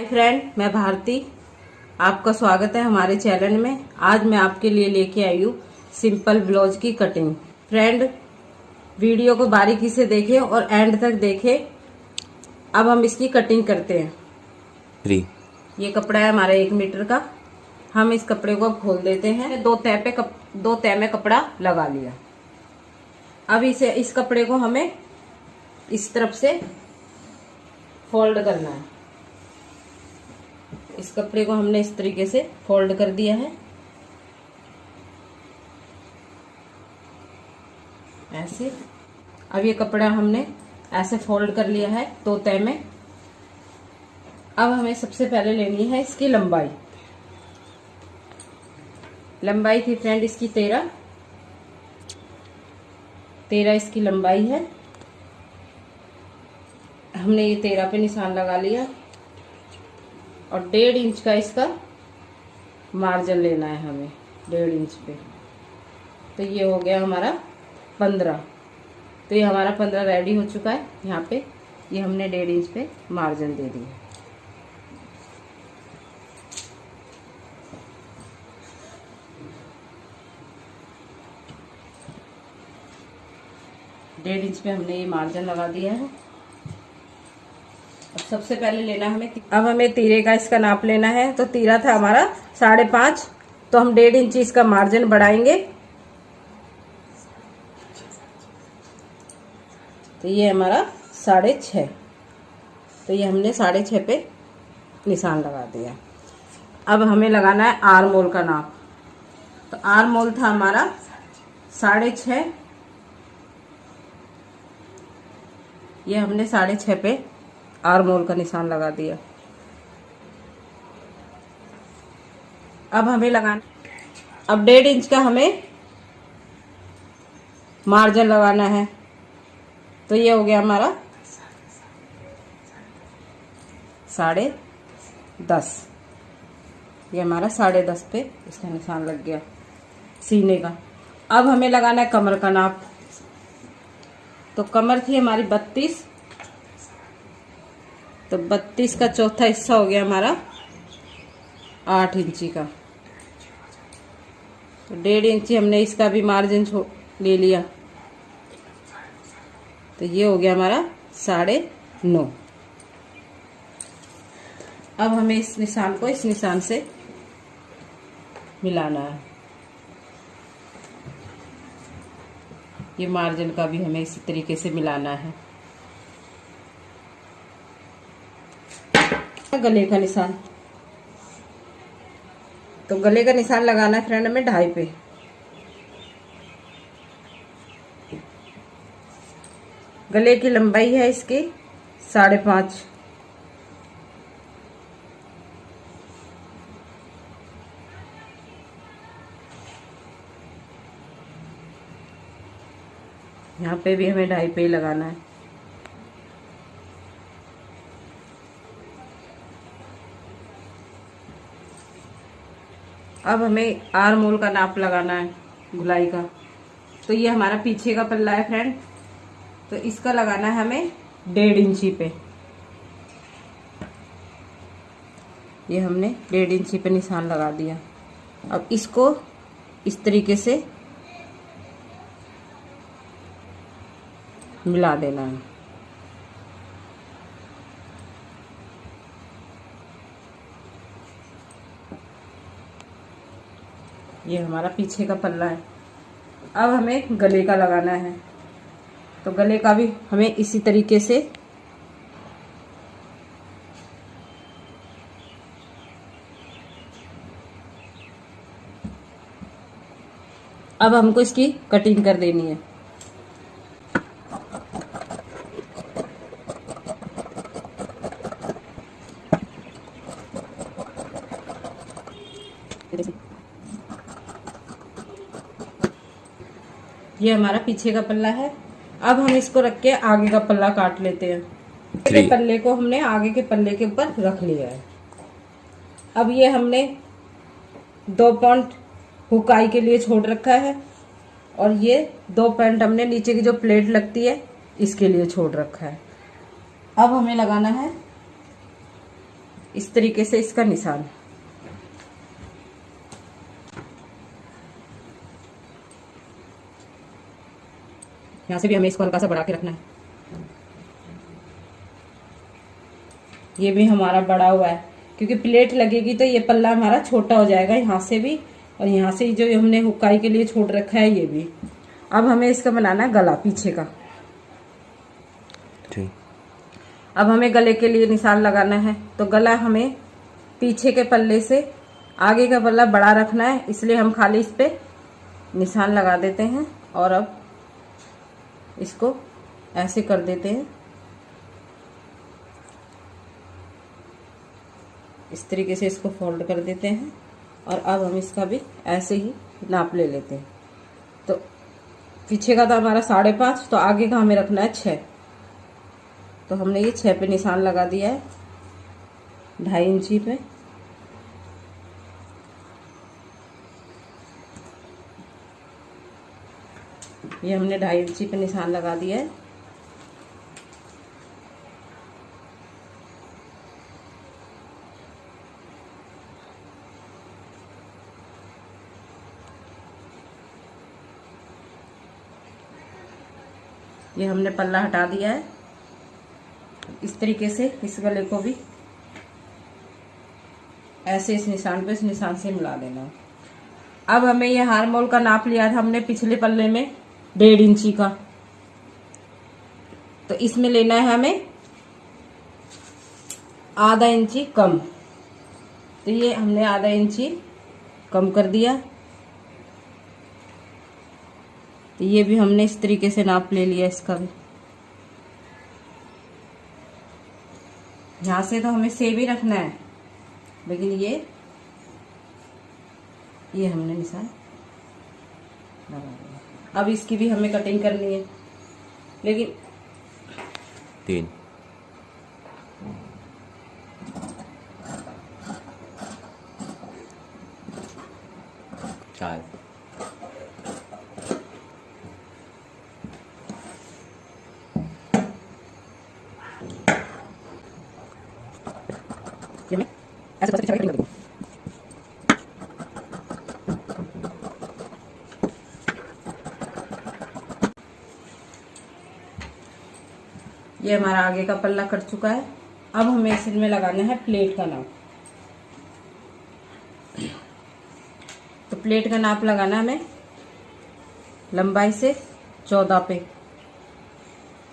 Friend, मैं भारती। आपका स्वागत है हमारे चैनल में। आज मैं आपके लिए लेके आई हूँ सिंपल ब्लाउज की कटिंग। फ्रेंड, वीडियो को बारीकी से देखें और एंड तक देखें। अब हम इसकी कटिंग करते हैं। ये कपड़ा है हमारा 1 मीटर का। हम इस कपड़े को खोल देते हैं। दो तय में कपड़ा लगा लिया। अब इस कपड़े को हमें इस तरफ से फोल्ड करना है। इस कपड़े को हमने इस तरीके से फोल्ड कर दिया है, ऐसे। अब ये कपड़ा हमने ऐसे फोल्ड कर लिया है 2 तय में। अब हमें सबसे पहले लेनी है इसकी लंबाई। लंबाई थी फ्रेंड इसकी 13 इसकी लंबाई है। हमने ये 13 पे निशान लगा लिया और 1.5 इंच का इसका मार्जिन लेना है हमें, 1.5 इंच पे। तो ये हो गया हमारा 15। तो ये हमारा 15 रेडी हो चुका है। यहाँ पे ये हमने 1.5 इंच पे मार्जिन दे दिया। डेढ़ इंच पे हमने ये मार्जिन लगा दिया है। अब सबसे पहले लेना हमें तीरे का इसका नाप लेना है। तो तीरा था हमारा 5.5, तो हम 1.5 इंच इसका मार्जिन बढ़ाएंगे। तो ये हमारा 6.5। तो ये हमने 6.5 पे निशान लगा दिया। अब हमें लगाना है आर्म होल का नाप। तो आर्म होल था हमारा 6.5। ये हमने 6.5 पे आर्म होल का निशान लगा दिया। अब हमें लगाना, अब 1.5 इंच का हमें मार्जिन लगाना है। तो ये हो गया हमारा 10.5। ये हमारा 10.5 पे इसका निशान लग गया सीने का। अब हमें लगाना है कमर का नाप। तो कमर थी हमारी 32, तो 32 का चौथा हिस्सा हो गया हमारा 8 इंची का। तो 1.5 इंची हमने इसका भी मार्जिन ले लिया। तो ये हो गया हमारा 9.5। अब हमें इस निशान को इस निशान से मिलाना है। ये मार्जिन का भी हमें इसी तरीके से मिलाना है। गले का निशान, तो गले का निशान लगाना है फ्रेंड हमें 2.5 पे। गले की लंबाई है इसकी 5.5। यहाँ पे भी हमें 2.5 पे ही लगाना है। अब हमें आर्म होल का नाप लगाना है गुलाई का। तो ये हमारा पीछे का पल्ला है फ्रेंड। तो इसका लगाना है हमें 1.5 इंची पे। ये हमने 1.5 इंची पे निशान लगा दिया। अब इसको इस तरीके से मिला देना है। ये हमारा पीछे का पल्ला है। अब हमें गले का लगाना है। तो गले का भी हमें इसी तरीके से अब हमको इसकी कटिंग कर देनी है। ये हमारा पीछे का पल्ला है। अब हम इसको रख के आगे का पल्ला काट लेते हैं। पल्ले को हमने आगे के पल्ले के ऊपर रख लिया है। अब ये हमने 2 पॉइंट हुकाई के लिए छोड़ रखा है और ये 2 पॉइंट हमने नीचे की जो प्लेट लगती है इसके लिए छोड़ रखा है। अब हमें लगाना है इस तरीके से इसका निशान। यहां से भी हमें इसको हल्का सा बढ़ा के रखना है। ये भी हमारा बड़ा हुआ है, क्योंकि प्लेट लगेगी तो ये पल्ला हमारा छोटा हो जाएगा यहाँ से भी, और यहाँ से जो हमने हुक्काई के लिए छोड़ रखा है ये भी। अब हमें इसका बनाना है गला पीछे का। ठीक। अब हमें गले के लिए निशान लगाना है, तो गला हमें पीछे के पल्ले से आगे का पल्ला बड़ा रखना है, इसलिए हम खाली इस पे निशान लगा देते हैं। और अब इसको ऐसे कर देते हैं, इस तरीके से इसको फोल्ड कर देते हैं। और अब हम इसका भी ऐसे ही नाप ले लेते हैं। तो पीछे का था हमारा 5.5, तो आगे का हमें रखना है 6। तो हमने ये 6 पे निशान लगा दिया है, 2.5 इंची पे। ये हमने 2.5 इंची पे निशान लगा दिया है। ये हमने पल्ला हटा दिया है। इस तरीके से इस गले को भी ऐसे इस निशान पे इस निशान से मिला देना। अब हमें ये हार मोल का नाप लिया था हमने पिछले पल्ले में 1.5 इंची का, तो इसमें लेना है हमें आधा इंची कम। तो ये हमने आधा इंची कम कर दिया। तो ये भी हमने इस तरीके से नाप ले लिया इसका भी। यहां से तो हमें सेम ही रखना है, लेकिन ये हमने निशान लगा दिया। अब इसकी भी हमें कटिंग करनी है, लेकिन 3 4 ये हमें ऐसे बस कटिंग कर देंगे। ये हमारा आगे का पल्ला कट चुका है। अब हमें इसमें लगाना है प्लेट का नाप। तो प्लेट का नाप लगाना है हमें लंबाई से 14 पे।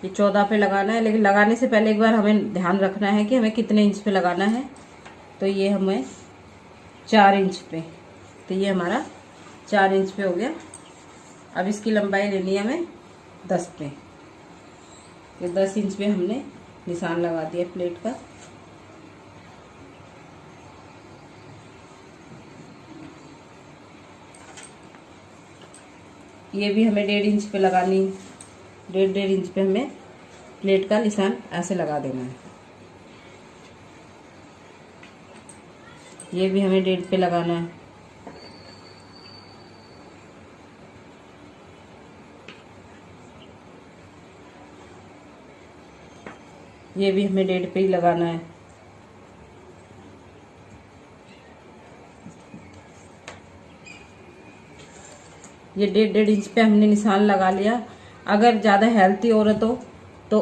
ये 14 पे लगाना है, लेकिन लगाने से पहले एक बार हमें ध्यान रखना है कि हमें कितने इंच पे लगाना है। तो ये हमें 4 इंच पे, तो ये हमारा 4 इंच पे हो गया। अब इसकी लंबाई लेनी है हमें 10 पे। ये 10 इंच पे हमने निशान लगा दिया प्लेट का। ये भी हमें 1.5 इंच पे लगानी है। 1.5 इंच पे हमें प्लेट का निशान ऐसे लगा देना है। ये भी हमें 1.5 पे लगाना है। ये भी हमें 1.5 पे ही लगाना है। ये 1.5 इंच पे हमने निशान लगा लिया। अगर ज़्यादा हेल्थी औरत हो तो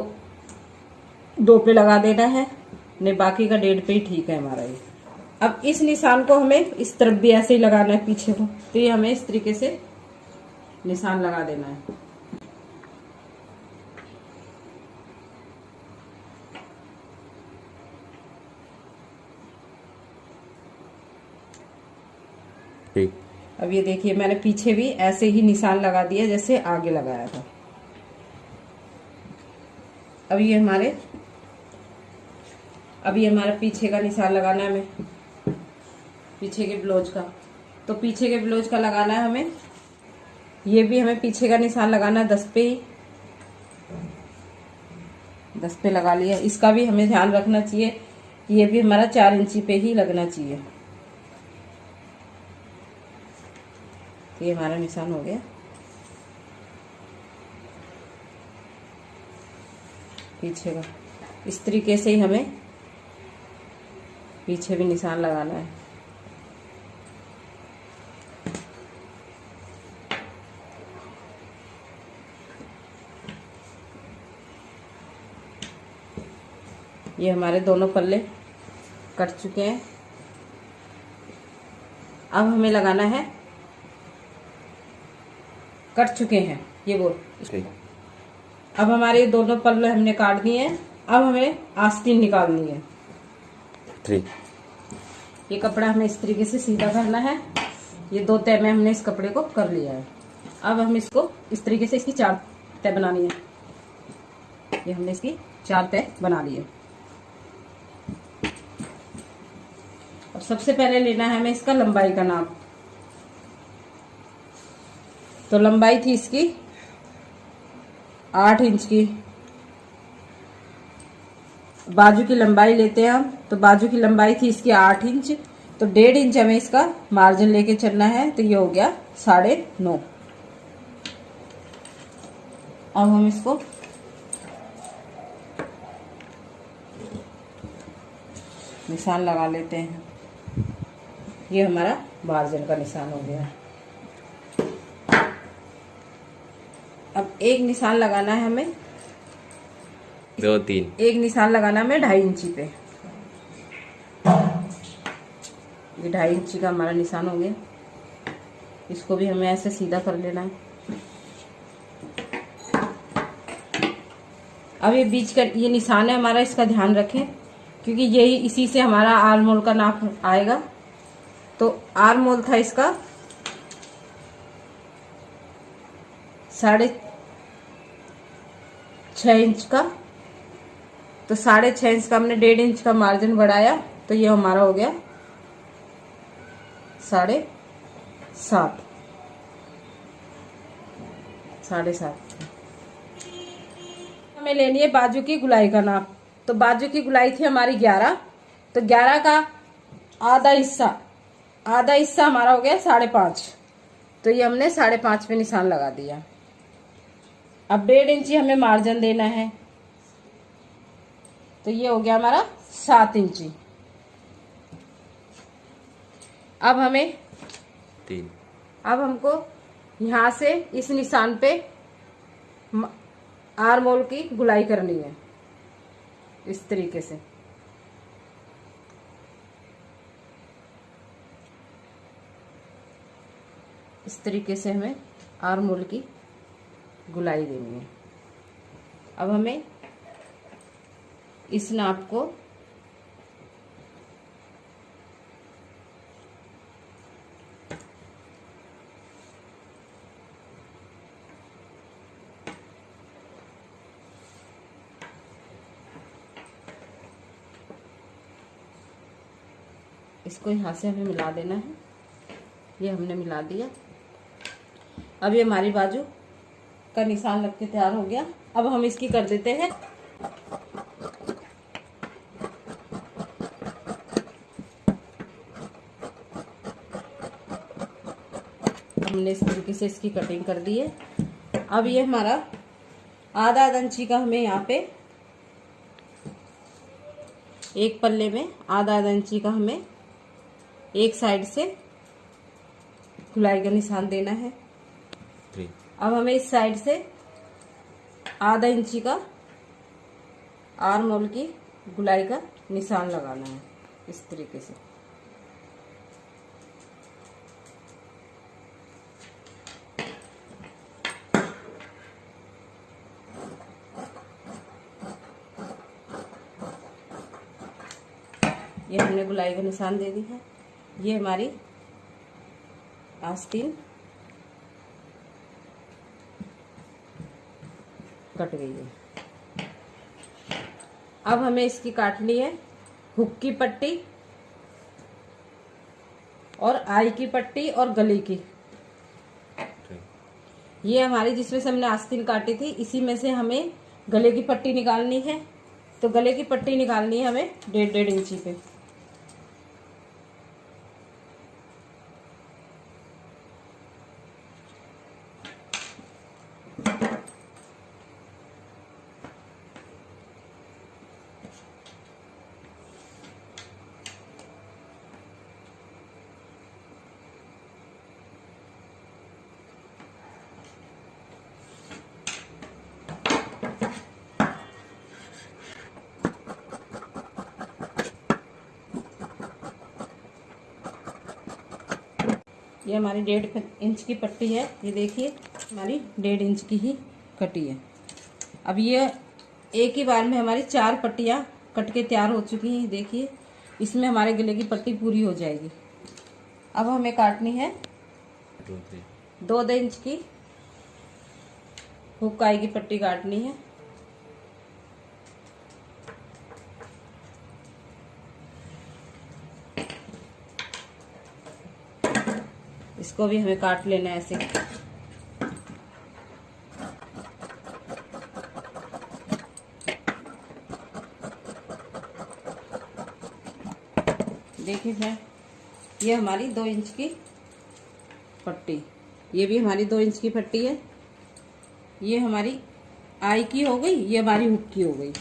2 पे लगा देना है, नहीं बाकी का 1.5 पे ही ठीक है हमारा ये। अब इस निशान को हमें इस तरफ भी ऐसे ही लगाना है पीछे को। तो ये हमें इस तरीके से निशान लगा देना है। ठीक। अब ये देखिए मैंने पीछे भी ऐसे ही निशान लगा दिया जैसे आगे लगाया था। अब ये हमारा पीछे का निशान लगाना है हमें, पीछे के ब्लाउज का। तो पीछे के ब्लाउज का लगाना है हमें, ये भी हमें पीछे का निशान लगाना है 10 पे ही। 10 पे लगा लिया। इसका भी हमें ध्यान रखना चाहिए कि ये भी हमारा 4 इंची पे ही लगना चाहिए। तो ये हमारा निशान हो गया पीछे का। इस तरीके से ही हमें पीछे भी निशान लगाना है। ये हमारे दोनों पल्ले कट चुके हैं। अब हमें लगाना है, कट चुके हैं ये बोल। अब हमारे दोनों पल्ले हमने काट दिए हैं। अब हमें आस्तीन निकालनी है। 3 ये कपड़ा हमें इस तरीके से सीधा करना है। ये 2 तय में हमने इस कपड़े को कर लिया है। अब हम इसको इस तरीके से इसकी 4 तय बनानी है। ये हमने इसकी 4 तय बना ली है। अब सबसे पहले लेना है हमें इसका लंबाई का नाप। तो लंबाई थी इसकी 8 इंच की। बाजू की लंबाई लेते हैं हम, तो बाजू की लंबाई थी इसकी 8 इंच। तो 1.5 इंच हमें इसका मार्जिन लेके चलना है। तो ये हो गया 9.5। अब हम इसको निशान लगा लेते हैं। ये हमारा मार्जिन का निशान हो गया। अब एक निशान लगाना है हमें, 2 3 एक निशान लगाना है हमें 2.5 इंची पे। ये 2.5 इंची का हमारा निशान हो गया। इसको भी हमें ऐसे सीधा कर लेना है। अब ये बीच का ये निशान है हमारा, इसका ध्यान रखें क्योंकि यही इसी से हमारा आर्म होल का नाप आएगा। तो आर्म होल था इसका 6.5 इंच का। तो 6.5 इंच का हमने 1.5 इंच का मार्जिन बढ़ाया। तो ये हमारा हो गया 7.5 हमें लेनी है बाजू की गुलाई का नाप। तो बाजू की गुलाई थी हमारी 11। तो 11 का आधा हिस्सा हमारा हो गया 5.5। तो ये हमने 5.5 पे निशान लगा दिया। अब 1.5 इंची हमें मार्जिन देना है। तो ये हो गया हमारा 7 इंची। अब हमें 3 अब हमको यहां से इस निशान पे आर्म होल की गुलाई करनी है इस तरीके से। इस तरीके से हमें आर्म होल की गुलाई देनी है। अब हमें इस नाप को इसको यहाँ से हमें मिला देना है। ये हमने मिला दिया। अब ये हमारी बाजू का निशान लग के तैयार हो गया। अब हम इसकी कर देते हैं हमने इस तरीके से इसकी कटिंग कर दी है। अब ये हमारा आधा इंची का हमें यहाँ पे एक पल्ले में आधा इंची का हमें एक साइड से गुलाई का निशान देना है। 3 अब हमें इस साइड से आधा इंची का आर्म होल की गुलाई का निशान लगाना है इस तरीके से। ये हमने गुलाई का निशान दे दी है। ये हमारी आस्तीन कट गई है। अब हमें इसकी काटनी है हुक की पट्टी और आई की पट्टी और गले की। ये हमारी जिसमें से हमने आस्तीन काटी थी इसी में से हमें गले की पट्टी निकालनी है। तो गले की पट्टी निकालनी है हमें 1.5 इंची पे। ये हमारी 1.5 इंच की पट्टी है। ये देखिए हमारी 1.5 इंच की ही कटी है। अब ये एक ही बार में हमारी 4 पट्टियाँ कट के तैयार हो चुकी हैं। देखिए इसमें हमारे गले की पट्टी पूरी हो जाएगी। अब हमें काटनी है 2 इंच की हुक्काई की पट्टी काटनी है। इसको भी हमें काट लेना है ऐसे। देखिए फ्रेंड, ये हमारी 2 इंच की पट्टी, ये भी हमारी 2 इंच की पट्टी है। ये हमारी आई की हो गई, ये हमारी हुक की हो गई।